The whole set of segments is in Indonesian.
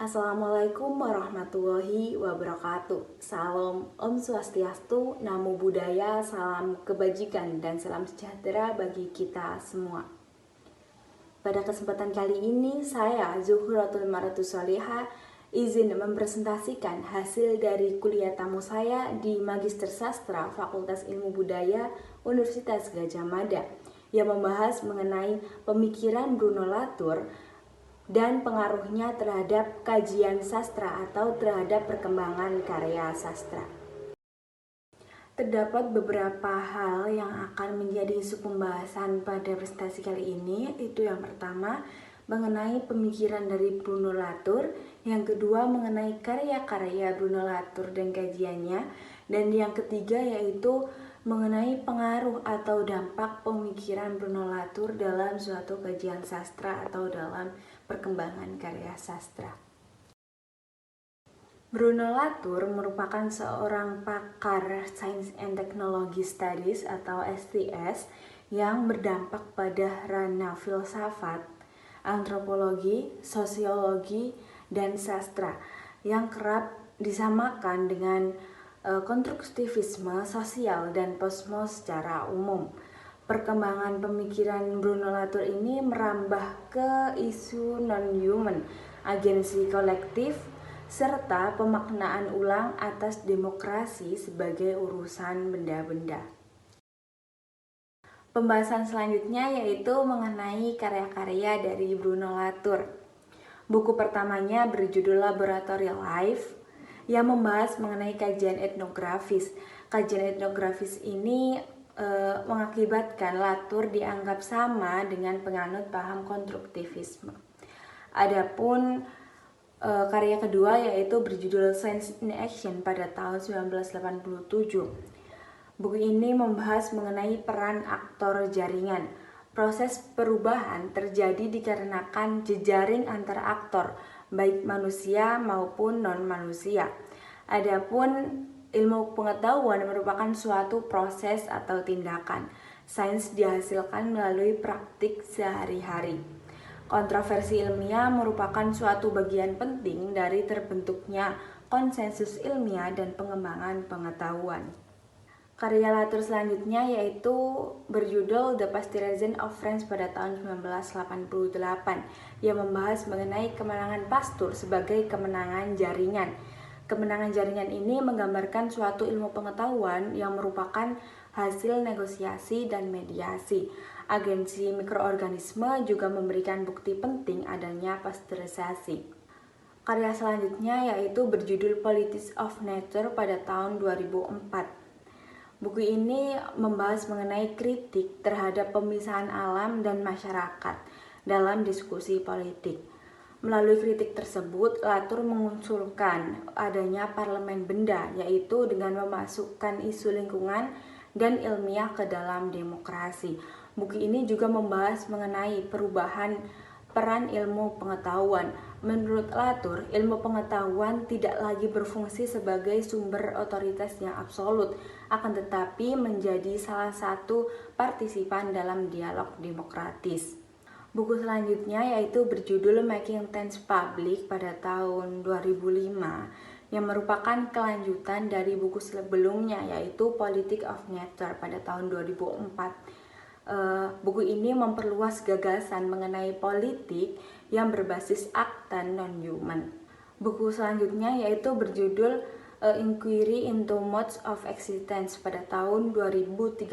Assalamualaikum warahmatullahi wabarakatuh. Salam Om Swastiastu, Namo Buddhaya, salam kebajikan dan salam sejahtera bagi kita semua. Pada kesempatan kali ini, saya Zuhratul Maratus Soleha izin mempresentasikan hasil dari kuliah tamu saya di Magister Sastra Fakultas Ilmu Budaya Universitas Gadjah Mada yang membahas mengenai pemikiran Bruno Latour dan pengaruhnya terhadap kajian sastra atau terhadap perkembangan karya sastra. Terdapat beberapa hal yang akan menjadi isu pembahasan pada presentasi kali ini. Itu yang pertama mengenai pemikiran dari Bruno Latour, yang kedua mengenai karya-karya Bruno Latour dan kajiannya, dan yang ketiga yaitu mengenai pengaruh atau dampak pemikiran Bruno Latour dalam suatu kajian sastra atau dalam perkembangan karya sastra. Bruno Latour merupakan seorang pakar Science and Technology Studies atau STS yang berdampak pada ranah filsafat, antropologi, sosiologi, dan sastra yang kerap disamakan dengan konstruktivisme sosial dan posmo secara umum. Perkembangan pemikiran Bruno Latour ini merambah ke isu non-human, agensi kolektif, serta pemaknaan ulang atas demokrasi sebagai urusan benda-benda. Pembahasan selanjutnya yaitu mengenai karya-karya dari Bruno Latour. Buku pertamanya berjudul Laboratory Life yang membahas mengenai kajian etnografis. Kajian etnografis ini mengakibatkan Latour dianggap sama dengan penganut paham konstruktivisme. Adapun karya kedua yaitu berjudul Science in Action pada tahun 1987. Buku ini membahas mengenai peran aktor jaringan. Proses perubahan terjadi dikarenakan jejaring antar aktor, baik manusia maupun non-manusia. Adapun ilmu pengetahuan merupakan suatu proses atau tindakan. Sains dihasilkan melalui praktik sehari-hari. Kontroversi ilmiah merupakan suatu bagian penting dari terbentuknya konsensus ilmiah dan pengembangan pengetahuan. Karya Latour selanjutnya yaitu berjudul The Pasteurization of France pada tahun 1988 yang membahas mengenai kemenangan Pasteur sebagai kemenangan jaringan. Kemenangan jaringan ini menggambarkan suatu ilmu pengetahuan yang merupakan hasil negosiasi dan mediasi. Agensi mikroorganisme juga memberikan bukti penting adanya pasteurisasi. Karya selanjutnya yaitu berjudul Politics of Nature pada tahun 2004. Buku ini membahas mengenai kritik terhadap pemisahan alam dan masyarakat dalam diskusi politik. Melalui kritik tersebut, Latour mengusulkan adanya parlemen benda, yaitu dengan memasukkan isu lingkungan dan ilmiah ke dalam demokrasi. Buku ini juga membahas mengenai perubahan peran ilmu pengetahuan. Menurut Latour, ilmu pengetahuan tidak lagi berfungsi sebagai sumber otoritas yang absolut, akan tetapi menjadi salah satu partisipan dalam dialog demokratis. Buku selanjutnya yaitu berjudul Making Things Public pada tahun 2005 yang merupakan kelanjutan dari buku sebelumnya yaitu Politics of Nature pada tahun 2004. Buku ini memperluas gagasan mengenai politik yang berbasis akta non-human. Buku selanjutnya yaitu berjudul Inquiry into Modes of Existence pada tahun 2013.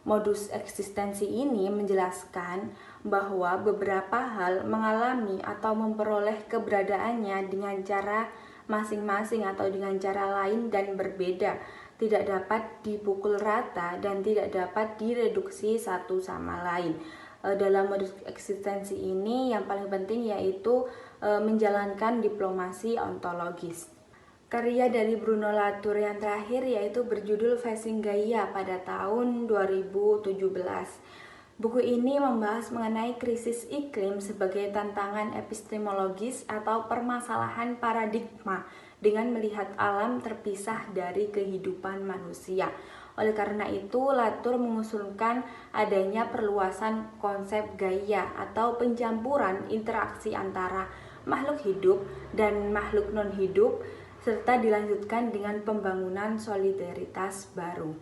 Modus eksistensi ini menjelaskan bahwa beberapa hal mengalami atau memperoleh keberadaannya dengan cara masing-masing atau dengan cara lain dan berbeda, tidak dapat dipukul rata dan tidak dapat direduksi satu sama lain. Dalam modus eksistensi ini yang paling penting yaitu menjalankan diplomasi ontologis. Karya dari Bruno Latour yang terakhir yaitu berjudul Facing Gaia pada tahun 2017. Buku ini membahas mengenai krisis iklim sebagai tantangan epistemologis atau permasalahan paradigma dengan melihat alam terpisah dari kehidupan manusia. Oleh karena itu, Latour mengusulkan adanya perluasan konsep Gaia atau pencampuran interaksi antara makhluk hidup dan makhluk non-hidup, serta dilanjutkan dengan pembangunan solidaritas baru.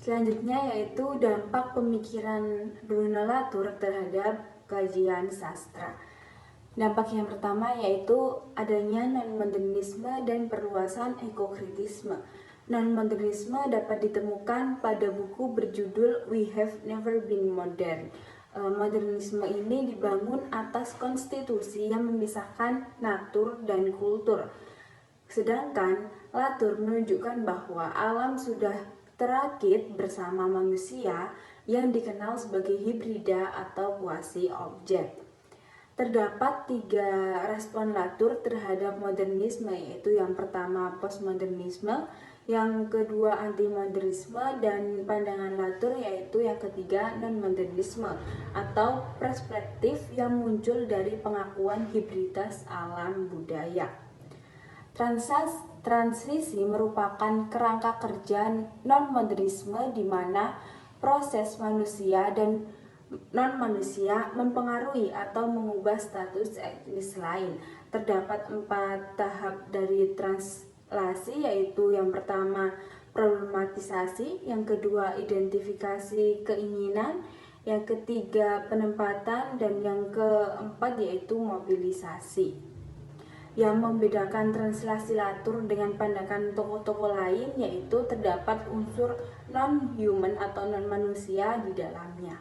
Selanjutnya yaitu dampak pemikiran Bruno Latour terhadap kajian sastra. Dampak yang pertama yaitu adanya non-modernisme dan perluasan ekokritisme. Non-modernisme dapat ditemukan pada buku berjudul We Have Never Been Modern. Modernisme ini dibangun atas konstitusi yang memisahkan natur dan kultur. Sedangkan Latour menunjukkan bahwa alam sudah terakit bersama manusia yang dikenal sebagai hibrida atau kuasi objek. Terdapat 3 respon Latour terhadap modernisme, yaitu yang pertama postmodernisme, yang kedua antimodernisme, dan pandangan Latour yaitu yang ketiga non-modernisme atau perspektif yang muncul dari pengakuan hibriditas alam budaya. Transisi merupakan kerangka kerja non-modernisme di mana proses manusia dan non-manusia mempengaruhi atau mengubah status etnis lain. Terdapat 4 tahap dari translasi, yaitu yang pertama problematisasi, yang kedua identifikasi keinginan, yang ketiga penempatan, dan yang keempat yaitu mobilisasi. Yang membedakan translasi Latour dengan pandangan tokoh-tokoh lain yaitu terdapat unsur non-human atau non-manusia di dalamnya.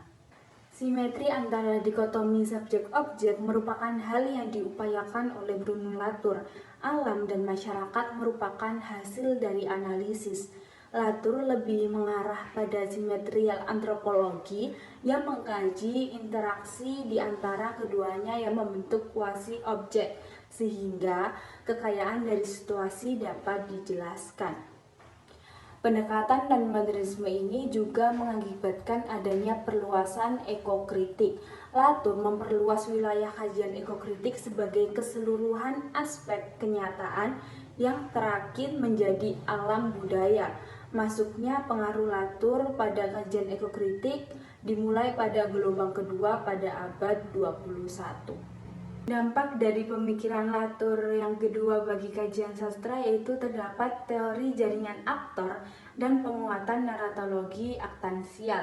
Simetri antara dikotomi subjek-objek merupakan hal yang diupayakan oleh Bruno Latour. Alam dan masyarakat merupakan hasil dari analisis. Latour lebih mengarah pada simetrial antropologi yang mengkaji interaksi di antara keduanya yang membentuk kuasi objek, sehingga kekayaan dari situasi dapat dijelaskan. Pendekatan non-modernisme ini juga mengakibatkan adanya perluasan ekokritik. Latour memperluas wilayah kajian ekokritik sebagai keseluruhan aspek kenyataan yang terakit menjadi alam budaya. Masuknya pengaruh Latour pada kajian ekokritik dimulai pada gelombang kedua pada abad 21. Dampak dari pemikiran Latour yang kedua bagi kajian sastra yaitu terdapat teori jaringan aktor dan penguatan naratologi aktansial.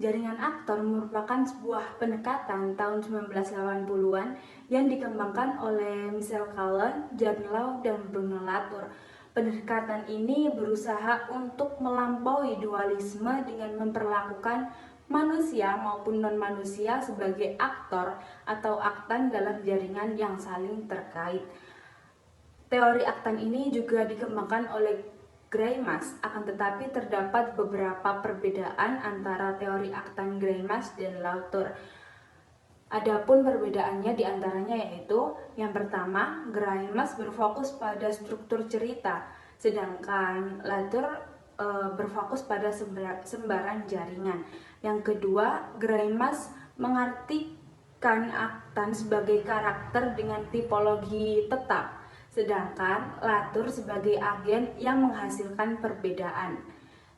Jaringan aktor merupakan sebuah pendekatan tahun 1980-an yang dikembangkan oleh Michel Calon, John Law, dan Bruno Latour. Pendekatan ini berusaha untuk melampaui dualisme dengan memperlakukan manusia maupun non-manusia sebagai aktor atau aktan dalam jaringan yang saling terkait. Teori aktan ini juga dikembangkan oleh Greimas, akan tetapi terdapat beberapa perbedaan antara teori aktan Greimas dan Latour. Adapun perbedaannya diantaranya yaitu yang pertama, Greimas berfokus pada struktur cerita, sedangkan Latour berfokus pada sembaran jaringan. Yang kedua, Greimas mengartikan aktan sebagai karakter dengan tipologi tetap, sedangkan Latour sebagai agen yang menghasilkan perbedaan.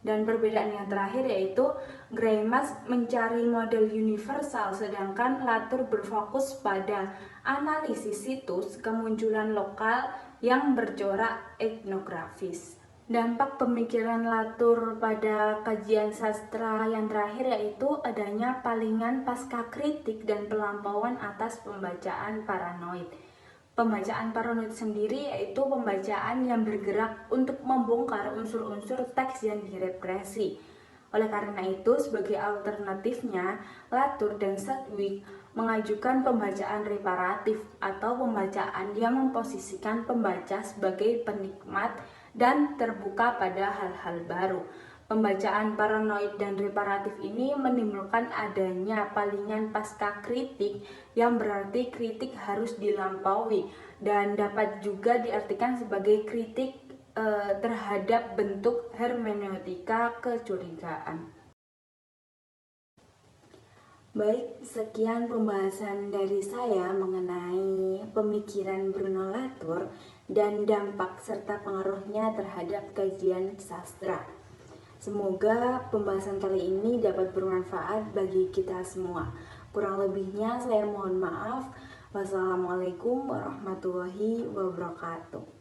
Dan perbedaan yang terakhir yaitu Greimas mencari model universal, sedangkan Latour berfokus pada analisis situs kemunculan lokal yang bercorak etnografis. Dampak pemikiran Latour pada kajian sastra yang terakhir yaitu adanya palingan pasca kritik dan pelampauan atas pembacaan paranoid. Pembacaan paranoid sendiri yaitu pembacaan yang bergerak untuk membongkar unsur-unsur teks yang direpresi. Oleh karena itu, sebagai alternatifnya, Latour dan Sedgwick mengajukan pembacaan reparatif atau pembacaan yang memposisikan pembaca sebagai penikmat dan terbuka pada hal-hal baru. Pembacaan paranoid dan reparatif ini menimbulkan adanya palingan pasca kritik yang berarti kritik harus dilampaui dan dapat juga diartikan sebagai kritik terhadap bentuk hermeneutika kecurigaan. Baik, sekian pembahasan dari saya mengenai pemikiran Bruno Latour dan dampak serta pengaruhnya terhadap kajian sastra. Semoga pembahasan kali ini dapat bermanfaat bagi kita semua. Kurang lebihnya saya mohon maaf. Wassalamualaikum warahmatullahi wabarakatuh.